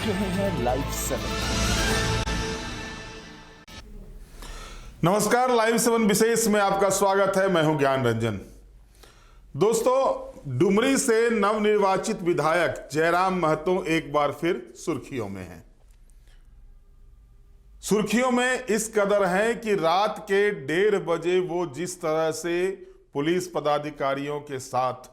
रहे हैं लाइव 7। नमस्कार, लाइव 7 विशेष में आपका स्वागत है। मैं हूं ज्ञान रंजन। दोस्तों, डुमरी से नवनिर्वाचित विधायक जयराम महतो एक बार फिर सुर्खियों में हैं। सुर्खियों में इस कदर हैं कि रात के 1:30 बजे वो जिस तरह से पुलिस पदाधिकारियों के साथ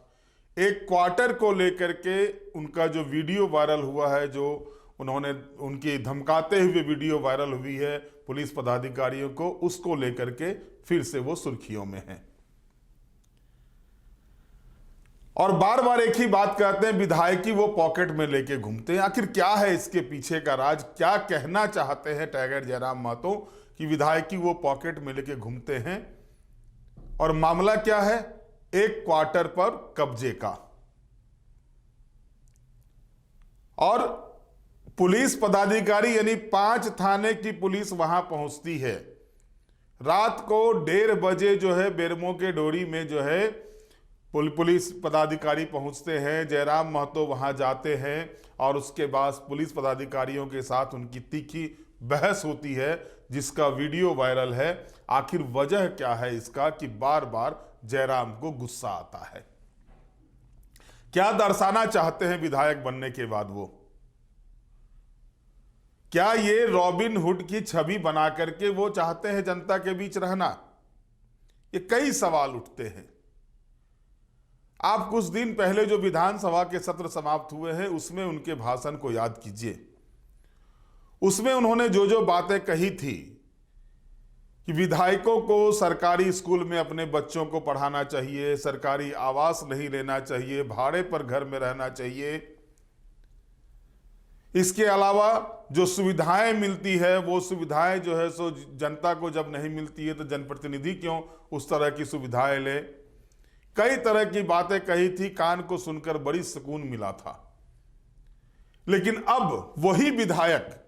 एक क्वार्टर को लेकर के उनका जो वीडियो वायरल हुआ है, जो उन्होंने उनकी धमकाते हुए वीडियो वायरल हुई है पुलिस पदाधिकारियों को, उसको लेकर के फिर से वो सुर्खियों में है। और बार बार एक ही बात कहते हैं, विधायकी वो पॉकेट में लेके घूमते हैं। आखिर क्या है इसके पीछे का राज? क्या कहना चाहते हैं टाइगर जयराम महतो कि विधायकी वो पॉकेट में लेके घूमते हैं? और मामला क्या है? एक क्वार्टर पर कब्जे का। और पुलिस पदाधिकारी यानी 5 थाने की पुलिस वहां पहुंचती है। रात को 1:30 बजे जो है बेरमो के डोरी में जो है पुलिस पदाधिकारी पहुंचते हैं। जयराम महतो वहां जाते हैं और उसके बाद पुलिस पदाधिकारियों के साथ उनकी तीखी बहस होती है, जिसका वीडियो वायरल है। आखिर वजह क्या है इसका कि बार बार जयराम को गुस्सा आता है? क्या दर्शाना चाहते हैं विधायक बनने के बाद वो? क्या ये रॉबिन हुड की छवि बना करके वो चाहते हैं जनता के बीच रहना? ये कई सवाल उठते हैं। आप कुछ दिन पहले जो विधानसभा के सत्र समाप्त हुए हैं उसमें उनके भाषण को याद कीजिए। उसमें उन्होंने जो जो बातें कही थी कि विधायकों को सरकारी स्कूल में अपने बच्चों को पढ़ाना चाहिए, सरकारी आवास नहीं लेना चाहिए, भाड़े पर घर में रहना चाहिए। इसके अलावा जो सुविधाएं मिलती है वो सुविधाएं जो है सो जनता को जब नहीं मिलती है तो जनप्रतिनिधि क्यों उस तरह की सुविधाएं ले। कई तरह की बातें कही थी, कान को सुनकर बड़ी सुकून मिला था। लेकिन अब वही विधायक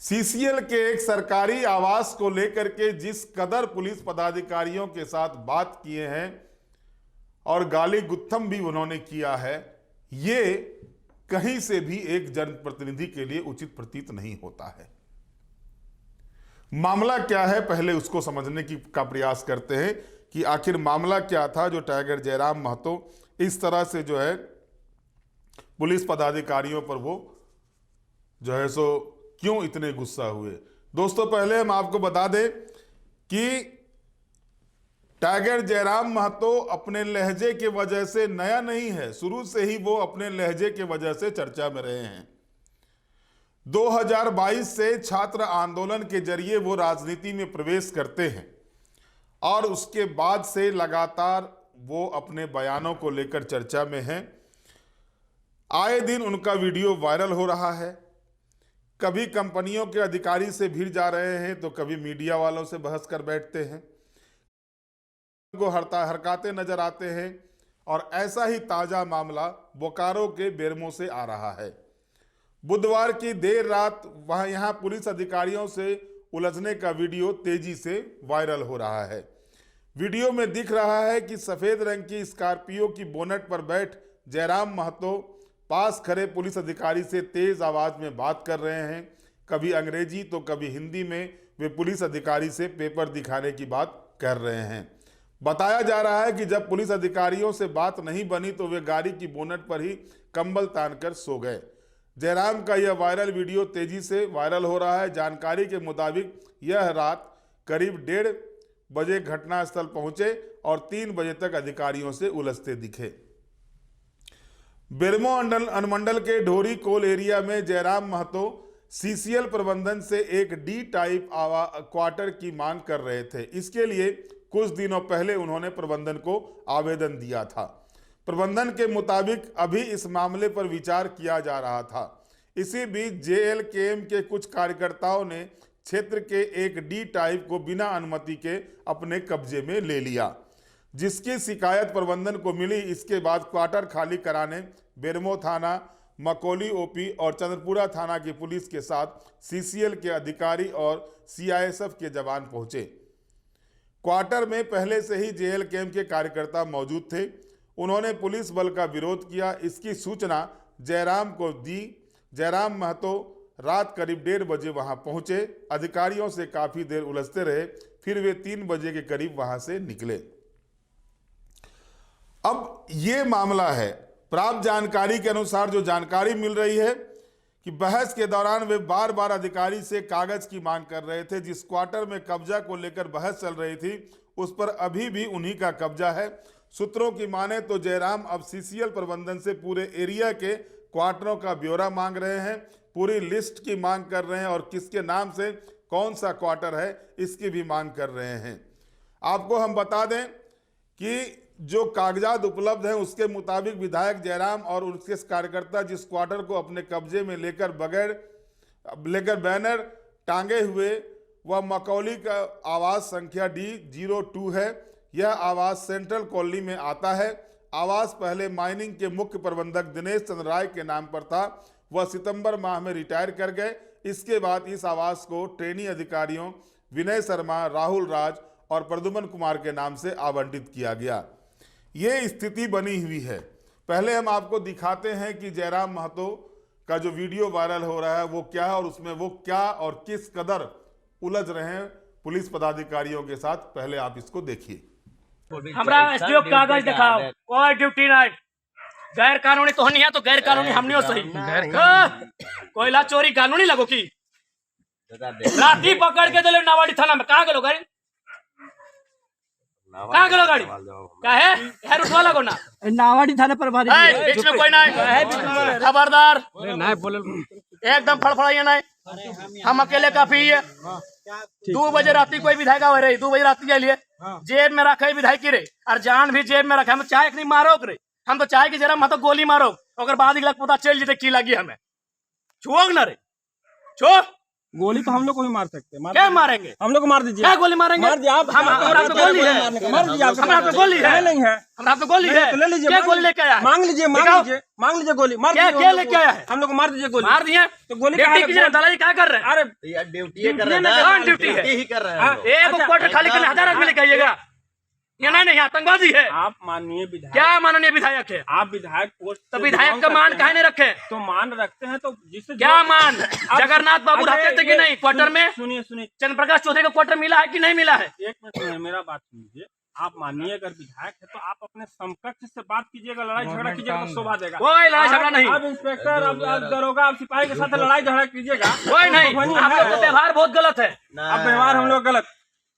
सीसीएल के एक सरकारी आवास को लेकर के जिस कदर पुलिस पदाधिकारियों के साथ बात किए हैं और गाली गुत्थम भी उन्होंने किया है, ये कहीं से भी एक जनप्रतिनिधि के लिए उचित प्रतीत नहीं होता है। मामला क्या है, पहले उसको समझने का प्रयास करते हैं कि आखिर मामला क्या था जो टाइगर जयराम महतो इस तरह से जो है पुलिस पदाधिकारियों पर वो जो है सो क्यों इतने गुस्सा हुए। दोस्तों, पहले हम आपको बता दें कि टाइगर जयराम महतो अपने लहजे के वजह से नया नहीं है। शुरू से ही वो अपने लहजे के वजह से चर्चा में रहे हैं। 2022 से छात्र आंदोलन के जरिए वो राजनीति में प्रवेश करते हैं और उसके बाद से लगातार वो अपने बयानों को लेकर चर्चा में हैं। आए दिन उनका वीडियो वायरल हो रहा है। कभी कंपनियों के अधिकारी से भिड़ जा रहे हैं तो कभी मीडिया वालों से बहस कर बैठते हैं, को हरकाते नजर आते हैं। और ऐसा ही ताजा मामला बोकारो के बेरमो से आ रहा है। बुधवार की देर रात वहां यहां पुलिस अधिकारियों से उलझने का वीडियो तेजी से वायरल हो रहा है। वीडियो में दिख रहा है कि सफेद रंग की स्कॉर्पियो की बोनट पर बैठ जयराम महतो पास खड़े पुलिस अधिकारी से तेज आवाज में बात कर रहे हैं। कभी अंग्रेजी तो कभी हिंदी में वे पुलिस अधिकारी से पेपर दिखाने की बात कर रहे हैं। बताया जा रहा है कि जब पुलिस अधिकारियों से बात नहीं बनी तो वे गाड़ी की बोनट पर ही कंबल तानकर सो गए। जयराम का यह वायरल वीडियो तेजी से वायरल हो रहा है। जानकारी के मुताबिक यह रात करीब 1:30 बजे घटनास्थल पहुंचे और 3 बजे तक अधिकारियों से उलझते दिखे। बेरमो अनुमंडल के ढोरी कोल एरिया में जयराम महतो सीसीएल प्रबंधन से एक डी टाइप क्वार्टर की मांग कर रहे थे। इसके लिए कुछ दिनों पहले उन्होंने प्रबंधन को आवेदन दिया था। प्रबंधन के मुताबिक अभी इस मामले पर विचार किया जा रहा था। इसी बीच जेएलकेएम के कुछ कार्यकर्ताओं ने क्षेत्र के एक डी टाइप को बिना अनुमति के अपने कब्जे में ले लिया, जिसकी शिकायत प्रबंधन को मिली। इसके बाद क्वार्टर खाली कराने बेरमो थाना, मकोली ओपी और चंद्रपुरा थाना की पुलिस के साथ सीसीएल के अधिकारी और सीआईएसएफ के जवान पहुंचे। क्वार्टर में पहले से ही जेएलकेएम के कार्यकर्ता मौजूद थे। उन्होंने पुलिस बल का विरोध किया। इसकी सूचना जयराम को दी। जयराम महतो रात करीब 1:30 बजे वहां पहुंचे। अधिकारियों से काफी देर उलझते रहे, फिर वे 3 बजे के करीब वहां से निकले। अब ये मामला है, प्राप्त जानकारी के अनुसार जो जानकारी मिल रही है कि बहस के दौरान वे बार बार अधिकारी से कागज की मांग कर रहे थे। जिस क्वार्टर में कब्जा को लेकर बहस चल रही थी उस पर अभी भी उन्हीं का कब्जा है। सूत्रों की माने तो जयराम अब सीसीएल प्रबंधन से पूरे एरिया के क्वार्टरों का ब्यौरा मांग रहे हैं, पूरी लिस्ट की मांग कर रहे हैं और किसके नाम से कौन सा क्वार्टर है इसकी भी मांग कर रहे हैं। आपको हम बता दें कि जो कागजात उपलब्ध हैं उसके मुताबिक विधायक जयराम और उनके कार्यकर्ता जिस क्वार्टर को अपने कब्जे में लेकर बैनर टांगे हुए वह मकौली का आवास संख्या D02 है। यह आवास सेंट्रल कॉलोनी में आता है। आवास पहले माइनिंग के मुख्य प्रबंधक दिनेश चंद्र राय के नाम पर था। वह सितंबर माह में रिटायर कर गए। इसके बाद इस आवास को ट्रेनी अधिकारियों विनय शर्मा, राहुल राज और प्रद्युमन कुमार के नाम से आवंटित किया गया। ये स्थिति बनी हुई है। पहले हम आपको दिखाते हैं कि जयराम महतो का जो वीडियो वायरल हो रहा है वो क्या है और उसमें वो क्या और किस कदर उलझ रहे हैं पुलिस पदाधिकारियों के साथ। पहले आप इसको देखिए। हमरा एसडीओ कागज दिखाओ, कोई ड्यूटी नहीं, गैर कानूनी तो नहीं है तो गैर कानूनी हमने हो सही। कोयला चोरी कानूनी लगो की राती पकड़ के दिले नावाड़ी थाना में। कहाँ गलो गाड़ी, कहाँ गलो गाड़ी, काहे यार उठवा लगो ना नावाड़ी थाने पर भारी बीच में कोई नहीं, खबरदार नहीं बोले एकदम फड़फड़ाइए नहीं, हम अकेले काफी है। 2 बजे राती कोई विधायक आ रही, 2 बजे राती के लिए जेब में रखे विधायक की रे और जान भी जेब में रखे। हम चाहे नहीं मारो रे, हम तो चाहे कि जरा मतलब गोली मारो अगर बाद पता चल जीते की लगी हमें। छुओ न रे, छो गोली तो हम लोग को भी मार सकते हैं। क्या मारेंगे हम लोग को? मार दीजिए। क्या गोली मारेंगे? मार दिया आप। हम आप गोली है, मार दिया आप। हमारा पे गोली है नहीं है, हमारा पे गोली है तो ले लीजिए। क्या गोली लेके आया? मांग लीजिए, मांग लीजिए, मांग लीजिए गोली। मार क्या क्या लेके आया है? हम लोग को मार दीजिए गोली। मार दिए तो गोली दादाजी क्या कर रहे हैं? अरे ड्यूटी कर रहे हैं, ड्यूटी है ही कर रहे हैं। एक क्वार्टर खाली करने 1000 आदमी लेके आइएगा? ये नहीं आतंकवादी है। आप माननीय विधायक, क्या माननीय विधायक है? आप विधायक पोस्ट तो विधायक का मान काहे नहीं रखे? तो मान रखते हैं तो जिससे क्या मान? जगन्नाथ बाबू रहते थे कि नहीं क्वार्टर में? सुनिए सुनिए, चंद्र प्रकाश चौधरी का क्वार्टर मिला है कि नहीं मिला है? एक मिनट सुनिए, मेरा बात सुनिए। आप माननीय अगर विधायक है तो आप अपने समकक्ष से बात कीजिएगा, लड़ाई झगड़ा कीजिएगा तो शोभा देगा। कोई लड़ाई झगड़ा नहीं। आप इंस्पेक्टर, आप दरोगा, आप सिपाही के साथ लड़ाई झगड़ा कीजिएगा कोई नहीं। आप लोग का व्यवहार बहुत गलत है। आप व्यवहार हम लोग गलत।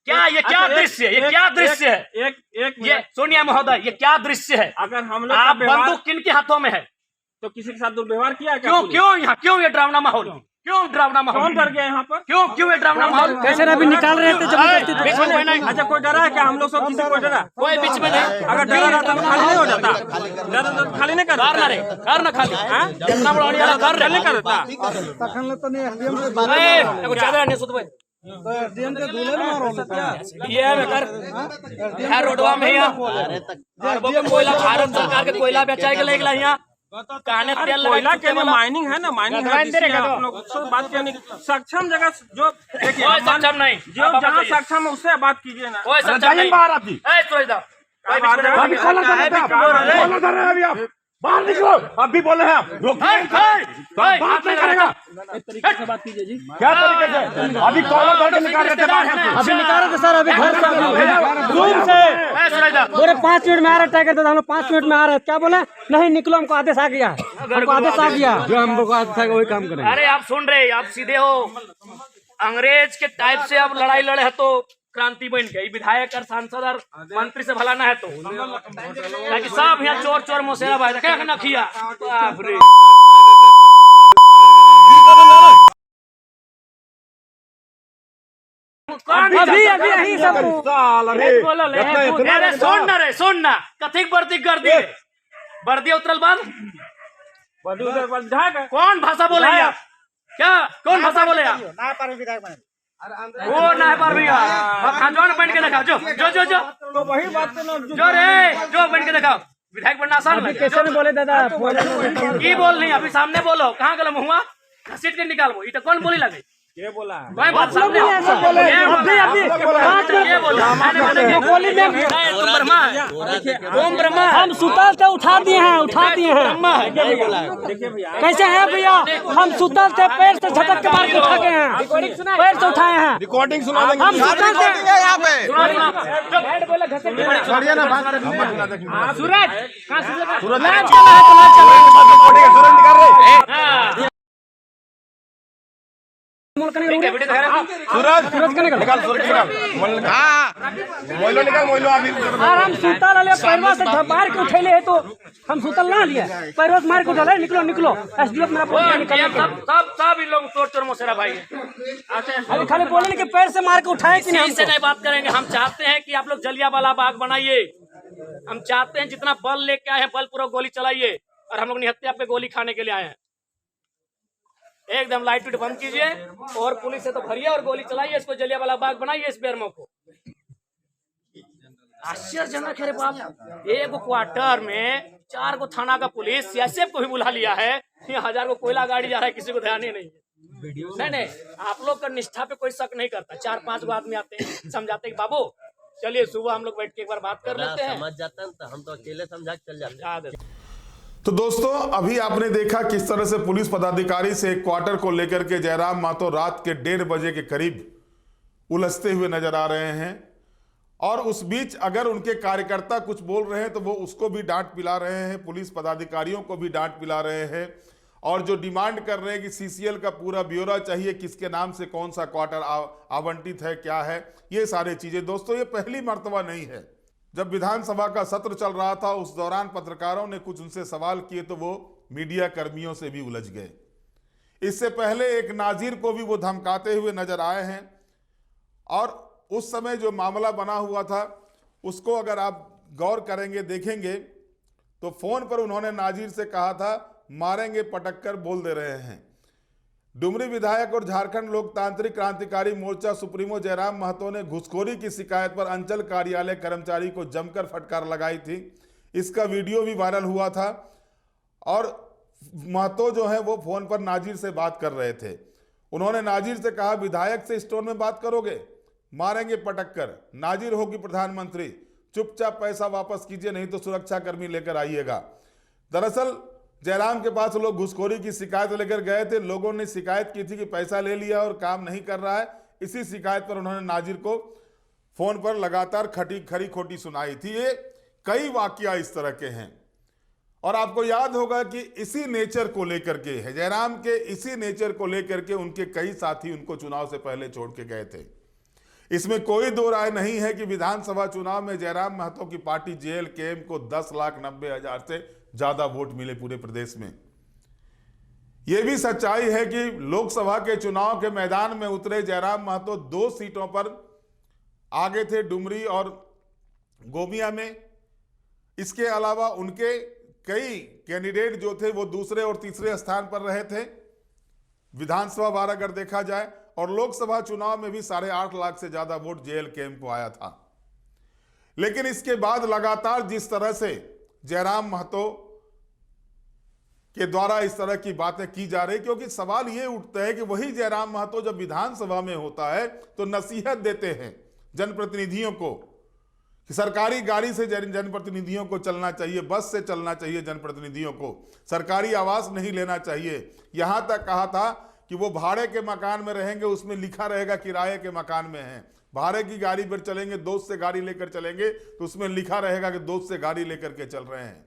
क्या ये क्या दृश्य है? ये क्या दृश्य है? एक ये सोनिया महोदय ये क्या दृश्य है? अगर हम लोग आप बंदूक किन के हाथों में है? तो किसी के साथ दुर्व्यवहार किया क्या? क्यों क्यों यहाँ क्यों ये डरावना माहौल? क्यों डरावना माहौल? कौन डर गया यहाँ पर? क्यों ये डरावना माहौल? कैसे अभी निकाल रहे थे जबरदस्ती? बीच में कोई नहीं। अच्छा कोई डरा है क्या? हम लोग सब किसी को डरा? कोई बीच में नहीं। अगर डरा रहता तो खाली नहीं हो जाता। डरा तो खाली नहीं करता। कर ना रे, कर ना खाली। जितना बड़ा वाला कर रे, नहीं करता। एगो चादर नहीं सुत भाई ये में कर यार रोडवा में यहाँ कोयला भारत सरकार के कोयला बेचाए के लेके यहाँ कहने तेल कोयला के लिए माइनिंग है ना, माइनिंग है। बात करने की सक्षम जगह जो देखिए, कोई सक्षम नहीं, जो जहाँ सक्षम है उससे बात कीजिए ना। कोई सक्षम नहीं। बाहर निकलो, अब भी बोले हैं बात नहीं करेगा। बात कीजिए जी, क्या तरीके से? अभी कॉलर भर के निकाल रहे थे बाहर से। अभी निकाल रहे थे सर, अभी घर से पूरे 5 मिनट में आ रहे टाइगर दादा, हम लोग 5 मिनट में आ रहे। क्या बोले? नहीं निकलो, हमको आदेश आ गया, हमको आदेश आ गया, जो हमको आदेश आ गया वही काम करेंगे। अरे आप सुन रहे, आप सीधे हो अंग्रेज के टाइप से आप लड़ाई लड़े है तो क्रांति बन गई। विधायक और सांसद और मंत्री से भला ना है तो ताकि सब यहाँ चोर चोर मोसेरा भाई रखे नखिया। अभी यही सब अरे सुन ना कथिक वर्दी कर दी वर्दी उतरल बाद कौन भाषा बोले आप? क्या कौन भाषा बोले आप? वो ना पर भैया जो बन के दिखाओ, जो तो वही बात जो रे जो बन के दिखाओ। विधायक बनना आसान है। कैसे नहीं बोले दादा? की बोल नहीं, अभी सामने बोलो। कहाँ गलम हुआ घसीट के निकाल वो, तो कौन बोली लगे? कोई बात आप लोग नहीं ऐसा बोले अभी 5 मिनट गोली में तुम ब्रह्मा है, तुम ब्रह्मा है। हम सुतल थे उठा दिए हैं कैसे हैं भैया? हम सुतल थे, पैर से झटक के मार के उठा के हैं, पैर से उठाए हैं। रिकॉर्डिंग सुना देंगे हम सुतल थे यहाँ पे। छोड़िए ना सूरज कहाँ सूरज सूरज का निकाल मोइलो निकाल मोइलो अभी और हम सुतल वाले पैरवा से मार के उठेले है तो हम सुतल ना लिए, पैरवा से मार के उठा निकलो एसडीएफ मेरा बोल निकल सब इन लोग चोर चोर मोसेरा भाई हैं। अभी खाली बोले कि पैर से मार के उठाए कि नहीं इसी से नहीं बात करेंगे। हम चाहते हैं कि आप लोग जलियांवाला बाग बनाइए। हम चाहते हैं जितना बल लेके आए हैं बलपूर्वक गोली चलाइए, और हम लोग निहत्थे पे गोली खाने के लिए आए हैं। एकदम लाइट बंद कीजिए और पुलिस से तो भरिए और गोली चलाइए, इसको जलियांवाला बाग बनाइए इस बेरमो को। आश्चर्यजनक है रे बाप, एक क्वार्टर में 4 गो थाना का पुलिस सीआईएसएफ को भी बुला लिया है, 1000 को कोयला गाड़ी जा रहा है, किसी को ध्यान ही नहीं है। नहीं आप लोग का निष्ठा पे कोई शक नहीं करता। 4-5 गो आदमी आते हैं, समझाते हैं बाबू चलिए सुबह हम लोग बैठ के एक बार बात कर लेते हैं। समझ जाता है तो हम तो अकेले समझा के चल जाते हैं। तो दोस्तों अभी आपने देखा किस तरह से पुलिस पदाधिकारी से क्वार्टर को लेकर के जयराम महतो रात के 1:30 बजे के करीब उलझते हुए नजर आ रहे हैं, और उस बीच अगर उनके कार्यकर्ता कुछ बोल रहे हैं तो वो उसको भी डांट पिला रहे हैं, पुलिस पदाधिकारियों को भी डांट पिला रहे हैं, और जो डिमांड कर रहे हैं कि सीसीएल का पूरा ब्यौरा चाहिए, किसके नाम से कौन सा क्वार्टर आवंटित है, क्या है, ये सारी चीजें। दोस्तों ये पहली मर्तबा नहीं है। जब विधानसभा का सत्र चल रहा था उस दौरान पत्रकारों ने कुछ उनसे सवाल किए तो वो मीडिया कर्मियों से भी उलझ गए। इससे पहले एक नाजिर को भी वो धमकाते हुए नजर आए हैं, और उस समय जो मामला बना हुआ था उसको अगर आप गौर करेंगे देखेंगे तो फोन पर उन्होंने नाजिर से कहा था मारेंगे पटक कर बोल दे रहे हैं। डुमरी विधायक और झारखंड लोकतांत्रिक क्रांतिकारी मोर्चा सुप्रीमो जयराम महतो ने घुसखोरी की शिकायत पर अंचल कार्यालय कर्मचारी को जमकर फटकार लगाई थी। इसका वीडियो भी वायरल हुआ था, और महतो जो है वो फोन पर नाजिर से बात कर रहे थे। उन्होंने नाजिर से कहा विधायक से इस टोन में बात करोगे, मारेंगे पटक कर, नाजिर होगी प्रधानमंत्री, चुपचाप पैसा वापस कीजिए नहीं तो सुरक्षा कर्मी लेकर आइएगा। दरअसल जयराम के पास लोग घुसखोरी की शिकायत लेकर गए थे। लोगों ने शिकायत की थी कि पैसा ले लिया और काम नहीं कर रहा है। इसी शिकायत पर उन्होंने नाजिर को फोन पर लगातार खरी खोटी सुनाई थी। ये कई वाकया इस तरह के हैं, और आपको याद होगा कि इसी नेचर को लेकर के है, जयराम के इसी नेचर को लेकर के उनके कई साथी उनको चुनाव से पहले छोड़ के गए थे। इसमें कोई दो राय नहीं है कि विधानसभा चुनाव में जयराम महतो की पार्टी JLKM को 10,90,000 से ज्यादा वोट मिले पूरे प्रदेश में। यह भी सच्चाई है कि लोकसभा के चुनाव के मैदान में उतरे जयराम महतो 2 सीटों पर आगे थे, डुमरी और गोमिया में। इसके अलावा उनके कई कैंडिडेट जो थे वो दूसरे और तीसरे स्थान पर रहे थे विधानसभा बार अगर देखा जाए, और लोकसभा चुनाव में भी 8.5 लाख से ज्यादा वोट JLKM को आया था। लेकिन इसके बाद लगातार जिस तरह से जयराम महतो के द्वारा इस तरह की बातें की जा रही, क्योंकि सवाल ये उठता है कि वही जयराम महतो जब विधानसभा में होता है तो नसीहत देते हैं जनप्रतिनिधियों को कि सरकारी गाड़ी से जनप्रतिनिधियों को चलना चाहिए, बस से चलना चाहिए, जनप्रतिनिधियों को सरकारी आवास नहीं लेना चाहिए। यहां तक कहा था कि वो भाड़े के मकान में रहेंगे, उसमें लिखा रहेगा किराए के मकान में हैं। भाड़े की गाड़ी पर चलेंगे, दोस्त से गाड़ी लेकर चलेंगे तो उसमें लिखा रहेगा कि दोस्त से गाड़ी लेकर के चल रहे हैं।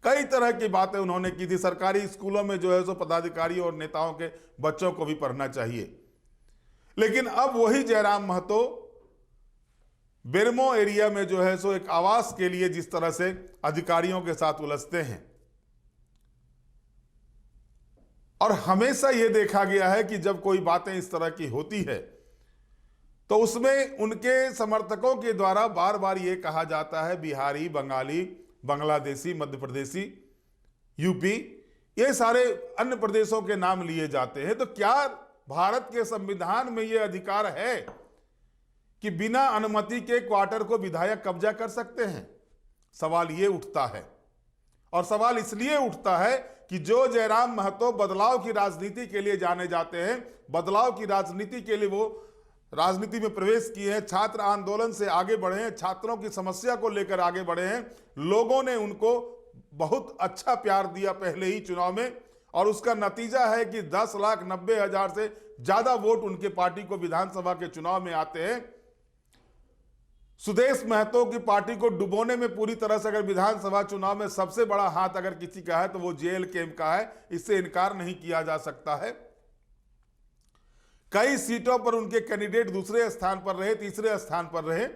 कई तरह की बातें उन्होंने की थी। सरकारी स्कूलों में जो है सो पदाधिकारियों और नेताओं के बच्चों को भी पढ़ना चाहिए। लेकिन अब वही जयराम महतो बेरमो एरिया में जो है सो एक आवास के लिए जिस तरह से अधिकारियों के साथ उलझते हैं, और हमेशा यह देखा गया है कि जब कोई बातें इस तरह की होती है तो उसमें उनके समर्थकों के द्वारा बार बार यह कहा जाता है बिहारी, बंगाली, बांग्लादेशी, मध्य प्रदेशी, यूपी, ये सारे अन्य प्रदेशों के नाम लिए जाते हैं। तो क्या भारत के संविधान में यह अधिकार है कि बिना अनुमति के क्वार्टर को विधायक कब्जा कर सकते हैं? सवाल यह उठता है। और सवाल इसलिए उठता है कि जो जयराम महतो बदलाव की राजनीति के लिए जाने जाते हैं, बदलाव की राजनीति के लिए वो राजनीति में प्रवेश किए हैं, छात्र आंदोलन से आगे बढ़े हैं, छात्रों की समस्या को लेकर आगे बढ़े हैं, लोगों ने उनको बहुत अच्छा प्यार दिया पहले ही चुनाव में, और उसका नतीजा है कि 10,90,000 से ज्यादा वोट उनके पार्टी को विधानसभा के चुनाव में आते हैं। सुदेश महतो की पार्टी को डुबोने में पूरी तरह से अगर विधानसभा चुनाव में सबसे बड़ा हाथ अगर किसी का है तो वो JLKM का है, इससे इनकार नहीं किया जा सकता है। कई सीटों पर उनके कैंडिडेट दूसरे स्थान पर रहे, तीसरे स्थान पर रहे,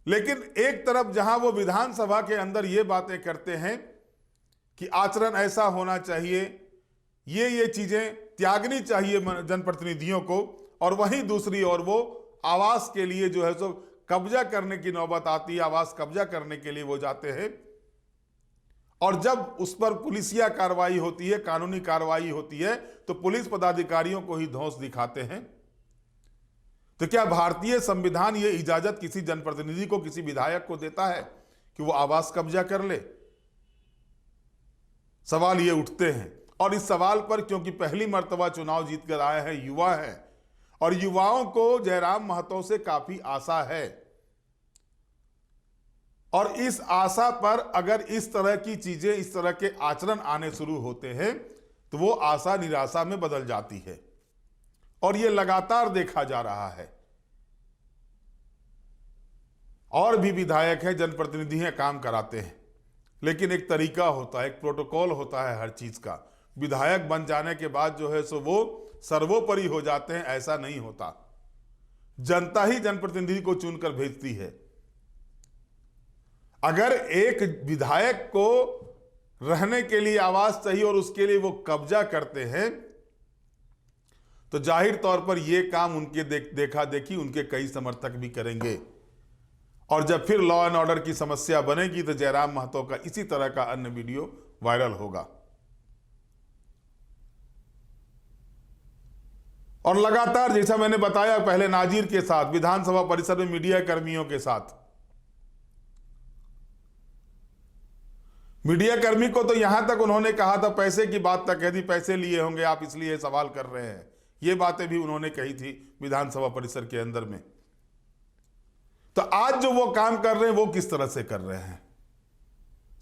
लेकिन एक तरफ जहां वो विधानसभा के अंदर ये बातें करते हैं कि आचरण ऐसा होना चाहिए, ये चीजें त्यागनी चाहिए जनप्रतिनिधियों को, और वहीं दूसरी ओर वो आवास के लिए जो है सो कब्जा करने की नौबत आती है, आवास कब्जा करने के लिए वो जाते हैं, और जब उस पर पुलिसिया कार्रवाई होती है, कानूनी कार्रवाई होती है, तो पुलिस पदाधिकारियों को ही धौंस दिखाते हैं। तो क्या भारतीय संविधान ये इजाजत किसी जनप्रतिनिधि को, किसी विधायक को देता है कि वो आवास कब्जा कर ले? सवाल ये उठते हैं, और इस सवाल पर क्योंकि पहली मर्तबा चुनाव जीतकर आए हैं, युवा हैं, और युवाओं को जयराम महतो से काफी आशा है, और इस आशा पर अगर इस तरह की चीजें, इस तरह के आचरण आने शुरू होते हैं तो वो आशा निराशा में बदल जाती है, और ये लगातार देखा जा रहा है। और भी विधायक हैं, जनप्रतिनिधि हैं, काम कराते हैं, लेकिन एक तरीका होता है, एक प्रोटोकॉल होता है हर चीज का। विधायक बन जाने के बाद जो है सो वो सर्वोपरि हो जाते हैं, ऐसा नहीं होता। जनता ही जनप्रतिनिधि को चुनकर भेजती है। अगर एक विधायक को रहने के लिए आवास चाहिए और उसके लिए वो कब्जा करते हैं, तो जाहिर तौर पर यह काम उनके देखा देखी उनके कई समर्थक भी करेंगे, और जब फिर लॉ एंड ऑर्डर की समस्या बनेगी तो जयराम महतो का इसी तरह का अन्य वीडियो वायरल होगा। और लगातार, जैसा मैंने बताया पहले नाजिर के साथ, विधानसभा परिसर में मीडिया कर्मियों के साथ, मीडिया कर्मी को तो यहां तक उन्होंने कहा था, पैसे की बात तक कह दी, पैसे लिए होंगे आप इसलिए सवाल कर रहे हैं, ये बातें भी उन्होंने कही थी विधानसभा परिसर के अंदर में। तो आज जो वो काम कर रहे हैं वो किस तरह से कर रहे हैं,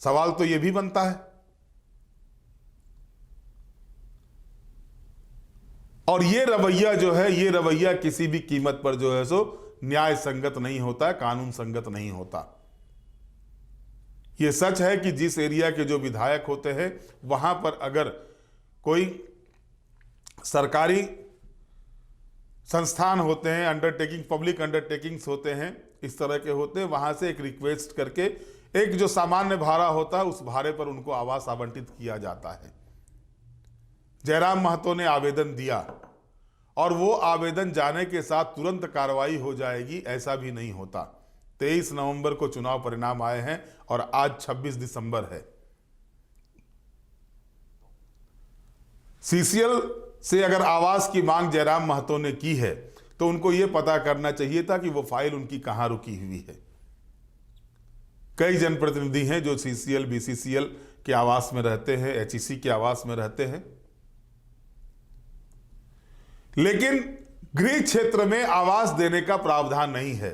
सवाल तो ये भी बनता है। और ये रवैया जो है, ये रवैया किसी भी कीमत पर जो है सो न्याय संगत नहीं होता, कानून संगत नहीं होता। ये सच है कि जिस एरिया के जो विधायक होते हैं वहां पर अगर कोई सरकारी संस्थान होते हैं, अंडरटेकिंग, पब्लिक अंडरटेकिंग्स होते हैं, इस तरह के होते हैं, वहां से एक रिक्वेस्ट करके एक जो सामान्य भाड़ा होता है उस भाड़े पर उनको आवास आवंटित किया जाता है। जयराम महतो ने आवेदन दिया और वो आवेदन जाने के साथ तुरंत कार्रवाई हो जाएगी, ऐसा भी नहीं होता। 23 नवंबर को चुनाव परिणाम आए हैं और आज 26 दिसंबर है। CCL से अगर आवास की मांग जयराम महतो ने की है तो उनको यह पता करना चाहिए था कि वो फाइल उनकी कहां रुकी हुई है। कई जनप्रतिनिधि हैं जो CCL, BCCL के आवास में रहते हैं, HEC के आवास में रहते हैं, लेकिन गृह क्षेत्र में आवास देने का प्रावधान नहीं है।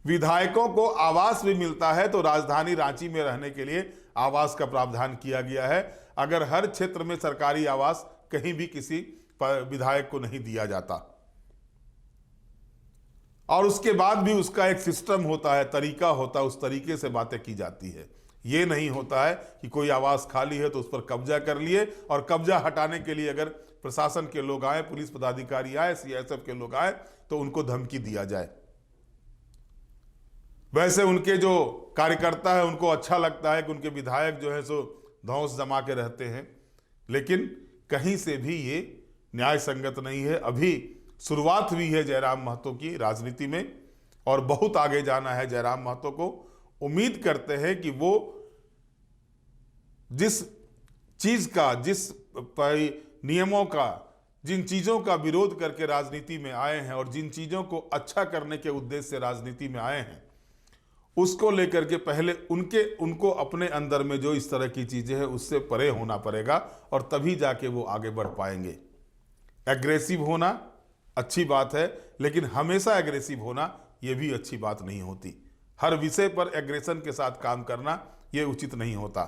विधायकों को आवास भी मिलता है तो राजधानी रांची में रहने के लिए आवास का प्रावधान किया गया है। अगर हर क्षेत्र में सरकारी आवास कहीं भी किसी विधायक को नहीं दिया जाता, और उसके बाद भी उसका एक सिस्टम होता है, तरीका होता है, उस तरीके से बातें की जाती है। यह नहीं होता है कि कोई आवास खाली है तो उस पर कब्जा कर लिए, और कब्जा हटाने के लिए अगर प्रशासन के लोग आए, पुलिस पदाधिकारी आए, CSF के लोग आए तो उनको धमकी दिया जाए। वैसे उनके जो कार्यकर्ता है उनको अच्छा लगता है कि उनके विधायक जो है सो धौंस जमा के रहते हैं, लेकिन कहीं से भी ये न्याय संगत नहीं है। अभी शुरुआत हुई है जयराम महतो की राजनीति में और बहुत आगे जाना है जयराम महतो को। उम्मीद करते हैं कि वो जिस चीज का, जिस नियमों का, जिन चीजों का विरोध करके राजनीति में आए हैं और जिन चीजों को अच्छा करने के उद्देश्य से राजनीति में आए हैं, उसको लेकर के पहले उनको अपने अंदर में जो इस तरह की चीजें हैं उससे परे होना पड़ेगा, और तभी जाके वो आगे बढ़ पाएंगे। एग्रेसिव होना अच्छी बात है, लेकिन हमेशा एग्रेसिव होना ये भी अच्छी बात नहीं होती। हर विषय पर एग्रेशन के साथ काम करना ये उचित नहीं होता,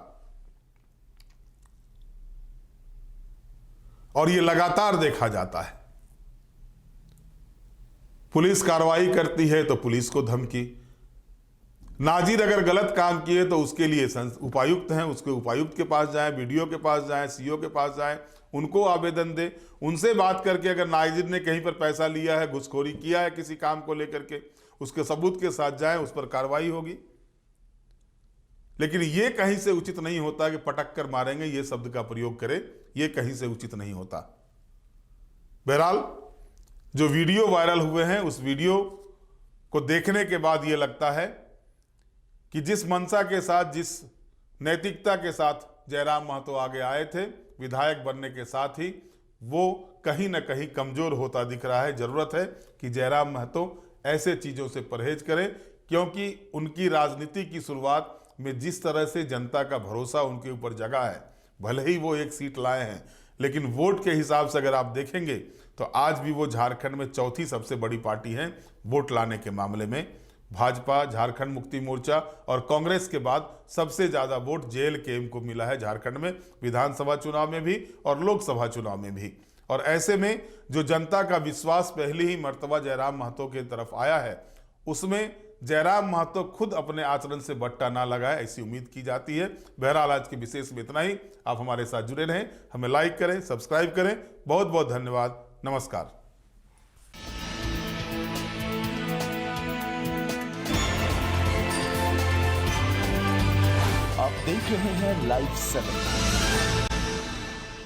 और ये लगातार देखा जाता है। पुलिस कार्रवाई करती है तो पुलिस को धमकी, नाजिर अगर गलत काम किए तो उसके लिए उपायुक्त हैं, उसके उपायुक्त के पास जाएं, बीडीओ के पास जाएं, सीओ के पास जाएं, उनको आवेदन दें, उनसे बात करके अगर नाजिर ने कहीं पर पैसा लिया है, घुसखोरी किया है किसी काम को लेकर के, उसके सबूत के साथ जाएं, उस पर कार्रवाई होगी। लेकिन ये कहीं से उचित नहीं होता कि पटक कर मारेंगे, ये शब्द का प्रयोग करें, ये कहीं से उचित नहीं होता। बहरहाल जो वीडियो वायरल हुए हैं, उस वीडियो को देखने के बाद ये लगता है कि जिस मंशा के साथ, जिस नैतिकता के साथ जयराम महतो आगे आए थे विधायक बनने के साथ ही, वो कहीं ना कहीं कमजोर होता दिख रहा है। जरूरत है कि जयराम महतो ऐसे चीजों से परहेज करें, क्योंकि उनकी राजनीति की शुरुआत में जिस तरह से जनता का भरोसा उनके ऊपर जगा है, भले ही वो एक सीट लाए हैं, लेकिन वोट के हिसाब से अगर आप देखेंगे तो आज भी वो झारखंड में चौथी सबसे बड़ी पार्टी है वोट लाने के मामले में। भाजपा, झारखंड मुक्ति मोर्चा और कांग्रेस के बाद सबसे ज्यादा वोट JLKM को मिला है झारखंड में, विधानसभा चुनाव में भी और लोकसभा चुनाव में भी। और ऐसे में जो जनता का विश्वास पहली ही मर्तबा जयराम महतो की तरफ आया है, उसमें जयराम महतो खुद अपने आचरण से बट्टा ना लगाए, ऐसी उम्मीद की जाती है। बहरहाल आज के विशेष में इतना ही। आप हमारे साथ जुड़े रहें, हमें लाइक करें, सब्सक्राइब करें। बहुत बहुत धन्यवाद। नमस्कार। आप देख रहे हैं लाइव 7।